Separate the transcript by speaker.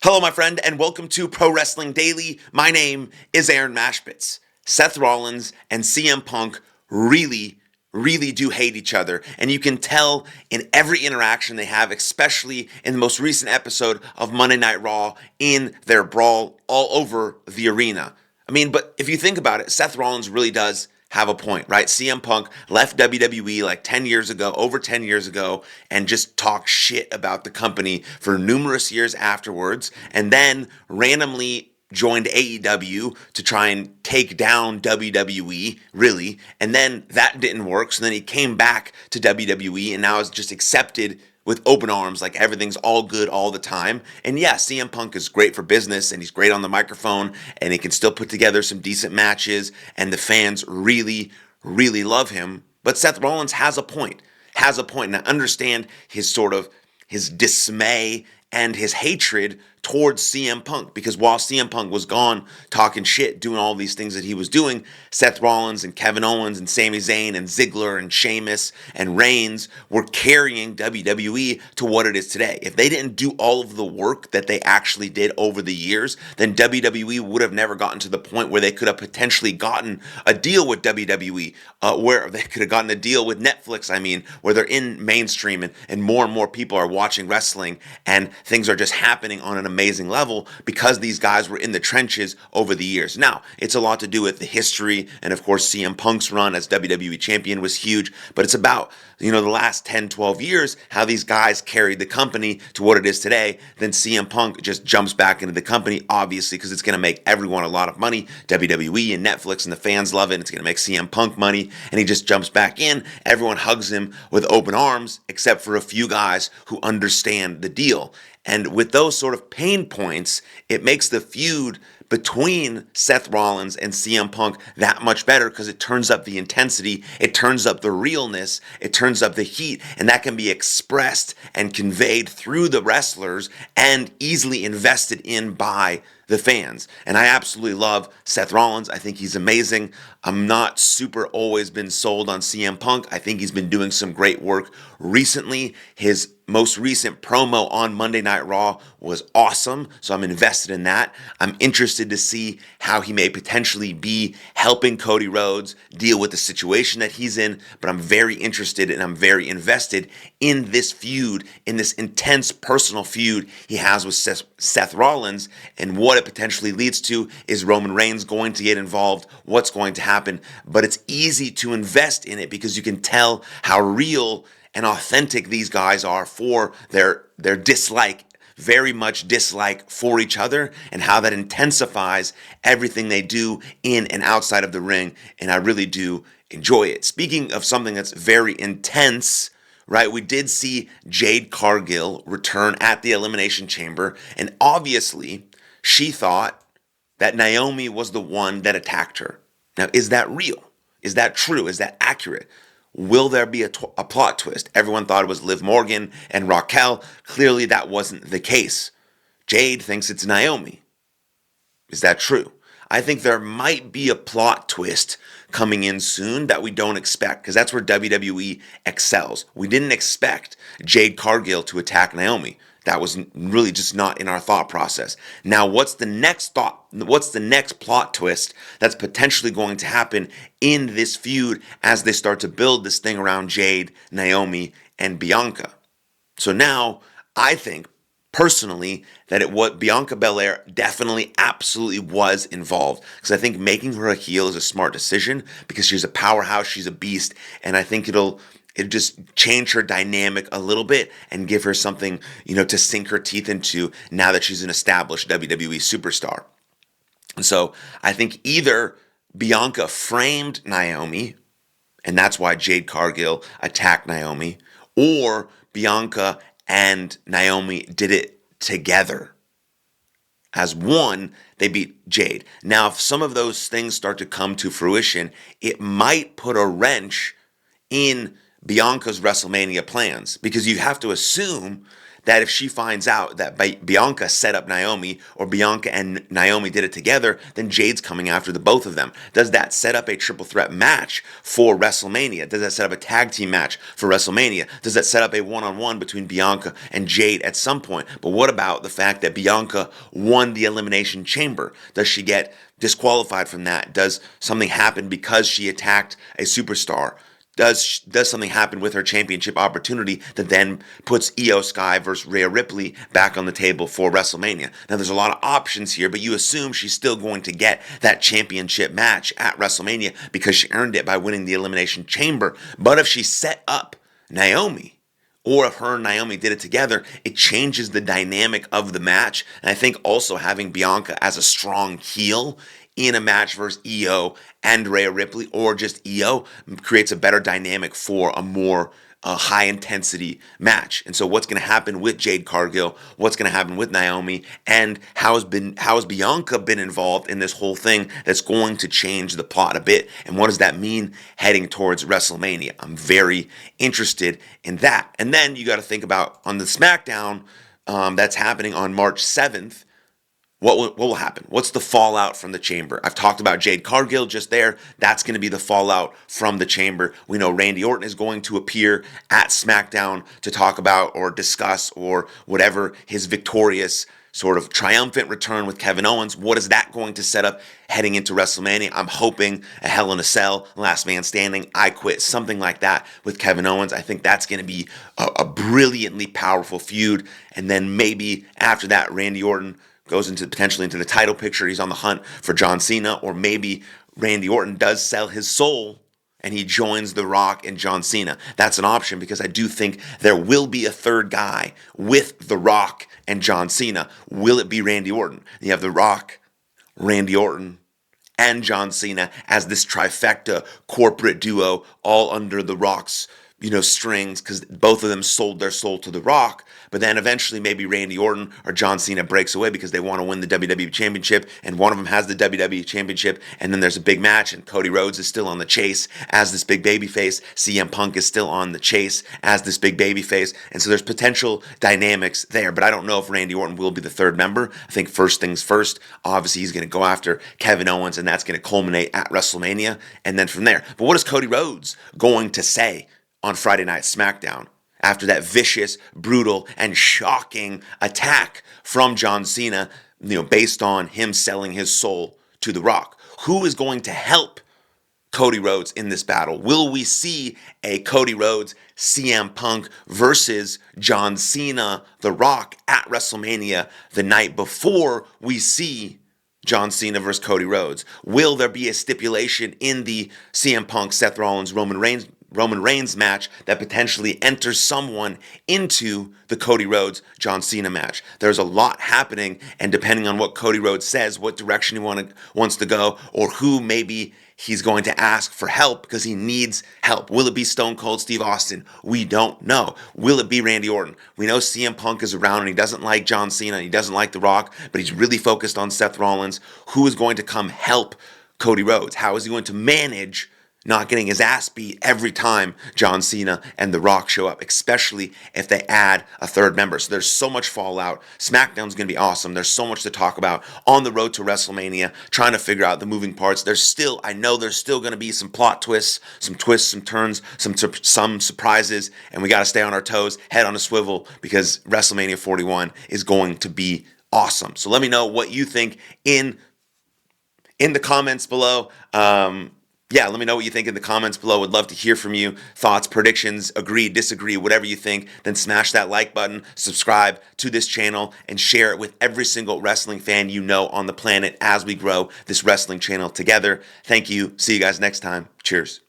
Speaker 1: Hello, my friend, and welcome to Pro Wrestling Daily. My name is Aaron Machbitz. Seth Rollins and CM Punk really do hate each other, and you can tell in every interaction they have, especially in the most recent episode of Monday Night Raw in their brawl all over the arena. But if you think about it, Seth Rollins really does have a point, right? CM Punk left WWE like 10 years ago, over 10 years ago, and just talked shit about the company for numerous years afterwards, and then randomly joined AEW to try and take down WWE, really, and then that didn't work, so then he came back to WWE and now is just accepted with open arms, like everything's all good all the time. And yeah, CM Punk is great for business and he's great on the microphone and he can still put together some decent matches and the fans really love him. But Seth Rollins has a point, and I understand his dismay and his hatred towards CM Punk, because while CM Punk was gone talking shit, doing all these things that he was doing, Seth Rollins and Kevin Owens and Sami Zayn and Ziggler and Sheamus and Reigns were carrying WWE to what it is today. If they didn't do all of the work that they actually did over the years, then WWE would have never gotten to the point where they could have potentially gotten a deal with WWE, where they could have gotten a deal with Netflix, where they're in mainstream and more people are watching wrestling and things are just happening on an amazing level because these guys were in the trenches over the years. Now, it's a lot to do with the history, and of course CM Punk's run as WWE champion was huge, but it's about, the last 10, 12 years, how these guys carried the company to what it is today. Then CM Punk just jumps back into the company, obviously, because it's going to make everyone a lot of money. WWE and Netflix and the fans love it, and it's going to make CM Punk money, and he just jumps back in. Everyone hugs him with open arms, except for a few guys who understand the deal. And with those sort of pain points, it makes the feud between Seth Rollins and CM Punk that much better, because it turns up the intensity, it turns up the realness, it turns up the heat, and that can be expressed and conveyed through the wrestlers and easily invested in by the fans. And I absolutely love Seth Rollins. I think he's amazing. I'm not super always been sold on CM Punk. I think he's been doing some great work recently. His most recent promo on Monday Night Raw was awesome, so I'm invested in that. I'm interested to see how he may potentially be helping Cody Rhodes deal with the situation that he's in, but I'm very interested and I'm very invested in this feud, in this intense personal feud he has with Seth Rollins, and what it potentially leads to. Is Roman Reigns going to get involved? What's going to happen? But it's easy to invest in it because you can tell how real and authentic these guys are for their dislike, very much dislike for each other, and how that intensifies everything they do in and outside of the ring, and I really do enjoy it. Speaking of something that's very intense, right, we did see Jade Cargill return at the Elimination Chamber, and obviously she thought that Naomi was the one that attacked her. Now, is that real? Is that true? Is that accurate? Will there be a plot twist? Everyone thought it was Liv Morgan and Raquel. Clearly, that wasn't the case. Jade thinks it's Naomi. Is that true? I think there might be a plot twist coming in soon that we don't expect, because that's where WWE excels. We didn't expect Jade Cargill to attack Naomi. That was really just not in our thought process. Now, what's the next plot twist that's potentially going to happen in this feud as they start to build this thing around Jade, Naomi, and Bianca? So now, I think, personally, that what Bianca Belair definitely, absolutely was involved. Because I think making her a heel is a smart decision, because she's a powerhouse, she's a beast, and I think it'll just change her dynamic a little bit and give her something, to sink her teeth into now that she's an established WWE superstar. And so I think either Bianca framed Naomi, and that's why Jade Cargill attacked Naomi, or Bianca and Naomi did it together. As one, they beat Jade. Now, if some of those things start to come to fruition, it might put a wrench in Bianca's WrestleMania plans, because you have to assume that if she finds out that Bianca set up Naomi, or Bianca and Naomi did it together, then Jade's coming after the both of them. Does that set up a triple threat match for WrestleMania? Does that set up a tag team match for WrestleMania? Does that set up a one-on-one between Bianca and Jade at some point? But what about the fact that Bianca won the Elimination Chamber? Does she get disqualified from that? Does something happen because she attacked a superstar? Does something happen with her championship opportunity that then puts Io Sky versus Rhea Ripley back on the table for WrestleMania? Now, there's a lot of options here, but you assume she's still going to get that championship match at WrestleMania because she earned it by winning the Elimination Chamber. But if she set up Naomi, or if her and Naomi did it together, it changes the dynamic of the match. And I think also having Bianca as a strong heel in a match versus Io and Rhea Ripley, or just Io, creates a better dynamic for a more high-intensity match. And so what's going to happen with Jade Cargill? What's going to happen with Naomi? And how has Bianca been involved in this whole thing that's going to change the plot a bit? And what does that mean heading towards WrestleMania? I'm very interested in that. And then you got to think about on the SmackDown that's happening on March 7th, what will happen? What's the fallout from the Chamber? I've talked about Jade Cargill just there. That's going to be the fallout from the Chamber. We know Randy Orton is going to appear at SmackDown to talk about or discuss or whatever his victorious sort of triumphant return with Kevin Owens. What is that going to set up heading into WrestleMania? I'm hoping a Hell in a Cell, Last Man Standing, I Quit, something like that with Kevin Owens. I think that's going to be a brilliantly powerful feud. And then maybe after that, Randy Orton goes potentially into the title picture. He's on the hunt for John Cena, or maybe Randy Orton does sell his soul and he joins The Rock and John Cena. That's an option because I do think there will be a third guy with The Rock and John Cena. Will it be Randy Orton? You have The Rock, Randy Orton, and John Cena as this trifecta corporate duo, all under The Rock's strings, because both of them sold their soul to The Rock. But then eventually maybe Randy Orton or John Cena breaks away because they want to win the WWE Championship, and one of them has the WWE Championship, and then there's a big match, and Cody Rhodes is still on the chase as this big babyface. CM Punk is still on the chase as this big babyface, and so there's potential dynamics there, but I don't know if Randy Orton will be the third member. I think first things first, obviously he's going to go after Kevin Owens, and that's going to culminate at WrestleMania, and then from there. But what is Cody Rhodes going to say on Friday Night SmackDown after that vicious, brutal, and shocking attack from John Cena, based on him selling his soul to The Rock? Who is going to help Cody Rhodes in this battle? Will we see a Cody Rhodes, CM Punk versus John Cena, The Rock at WrestleMania the night before we see John Cena versus Cody Rhodes? Will there be a stipulation in the CM Punk, Seth Rollins, Roman Reigns match that potentially enters someone into the Cody Rhodes John Cena match? There's a lot happening, and depending on what Cody Rhodes says, what direction he wants to go, or who maybe he's going to ask for help because he needs help. Will it be Stone Cold Steve Austin? We don't know. Will it be Randy Orton? We know CM Punk is around and he doesn't like John Cena and he doesn't like The Rock, but he's really focused on Seth Rollins. Who is going to come help Cody Rhodes? How is he going to manage not getting his ass beat every time John Cena and The Rock show up, especially if they add a third member? So there's so much fallout. SmackDown's going to be awesome. There's so much to talk about on the road to WrestleMania, trying to figure out the moving parts. I know there's still going to be some plot twists, some turns, some surprises, and we got to stay on our toes, head on a swivel, because WrestleMania 41 is going to be awesome. So let me know what you think in the comments below. Let me know what you think in the comments below. Would love to hear from you. Thoughts, predictions, agree, disagree, whatever you think. Then smash that like button, subscribe to this channel, and share it with every single wrestling fan you know on the planet as we grow this wrestling channel together. Thank you. See you guys next time. Cheers.